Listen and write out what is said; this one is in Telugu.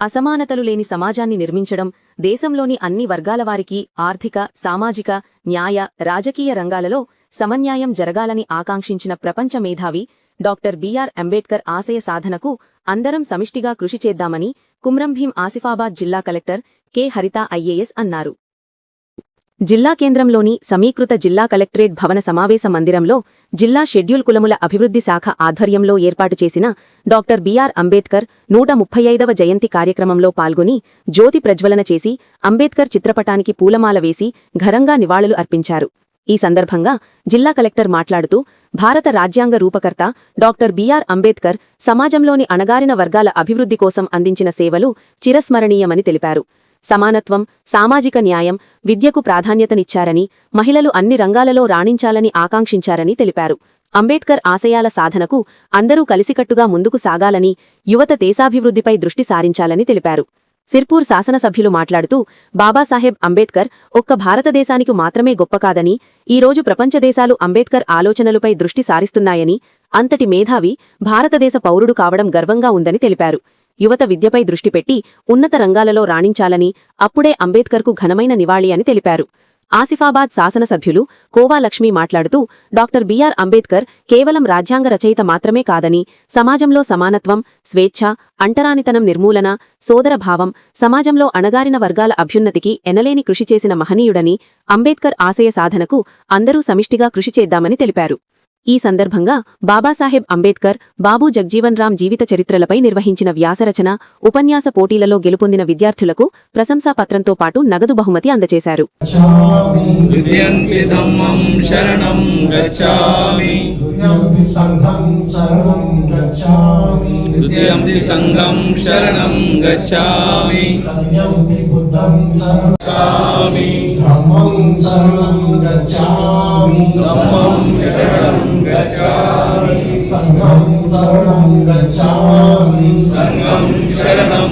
అసమానతలు లేని సమాజాన్ని నిర్మించడం, దేశంలోని అన్ని వర్గాల వారికి ఆర్థిక, సామాజిక, న్యాయ, రాజకీయ రంగాలలో సమన్యాయం జరగాలని ఆకాంక్షించిన ప్రపంచ మేధావి డాక్టర్ బిఆర్ అంబేడ్కర్ ఆశయ సాధనకు అందరం సమిష్టిగా కృషి చేద్దామని కుమ్రంభీం ఆసిఫాబాద్ జిల్లా కలెక్టర్ కె హరిత ఐఏఎస్ అన్నారు. జిల్లా కేంద్రంలోని సమీకృత జిల్లా కలెక్టరేట్ భవన సమావేశ మందిరంలో జిల్లా షెడ్యూల్ కులముల అభివృద్ధి శాఖ ఆధ్వర్యంలో ఏర్పాటు చేసిన డాక్టర్ బిఆర్ అంబేద్కర్ 135వ జయంతి కార్యక్రమంలో పాల్గొని జ్యోతి ప్రజ్వలన చేసి అంబేద్కర్ చిత్రపటానికి పూలమాల వేసి ఘనంగా నివాళులు అర్పించారు. ఈ సందర్భంగా జిల్లా కలెక్టర్ మాట్లాడుతూ భారత రాజ్యాంగ రూపకర్త డాక్టర్ బిఆర్ అంబేద్కర్ సమాజంలోని అణగారిన వర్గాల అభివృద్ధి కోసం అందించిన సేవలు చిరస్మరణీయమని తెలిపారు. సమానత్వం, సామాజిక న్యాయం, విద్యకు ప్రాధాన్యతనిచ్చారని, మహిళలు అన్ని రంగాలలో రాణించాలని ఆకాంక్షించారని తెలిపారు. అంబేద్కర్ ఆశయాల సాధనకు అందరూ కలిసికట్టుగా ముందుకు సాగాలని, యువత దేశాభివృద్ధిపై దృష్టి సారించాలని తెలిపారు. సిర్పూర్ శాసనసభ్యులు మాట్లాడుతూ బాబాసాహెబ్ అంబేద్కర్ ఒక్క భారతదేశానికి మాత్రమే గొప్ప కాదని, ఈరోజు ప్రపంచ దేశాలు అంబేద్కర్ ఆలోచనలపై దృష్టి సారిస్తున్నాయని, అంతటి మేధావి భారతదేశ పౌరుడు కావడం గర్వంగా ఉందని తెలిపారు. యువత విద్యపై దృష్టి పెట్టి ఉన్నత రంగాలలో రాణించాలని, అప్పుడే అంబేద్కర్కు ఘనమైన నివాళి అని తెలిపారు. ఆసిఫాబాద్ శాసనసభ్యులు కోవా లక్ష్మి మాట్లాడుతూ డాక్టర్ బిఆర్ అంబేద్కర్ కేవలం రాజ్యాంగ రచయిత మాత్రమే కాదని, సమాజంలో సమానత్వం, స్వేచ్ఛ, అంటరానితనం నిర్మూలన, సోదరభావం, సమాజంలో అణగారిన వర్గాల అభ్యున్నతికి ఎనలేని కృషి చేసిన మహనీయుడని, అంబేద్కర్ ఆశయ సాధనకు అందరూ సమిష్టిగా కృషి చేద్దామని తెలిపారు. ఈ సందర్భంగా బాబాసాహెబ్ అంబేద్కర్, బాబూ జగ్జీవన్ రామ్ జీవిత చరిత్రలపై నిర్వహించిన వ్యాసరచన, ఉపన్యాస పోటీలలో గెలుపొందిన విద్యార్థులకు ప్రశంసాపత్రంతో పాటు నగదు బహుమతి అందజేశారు. సంఘం శరణం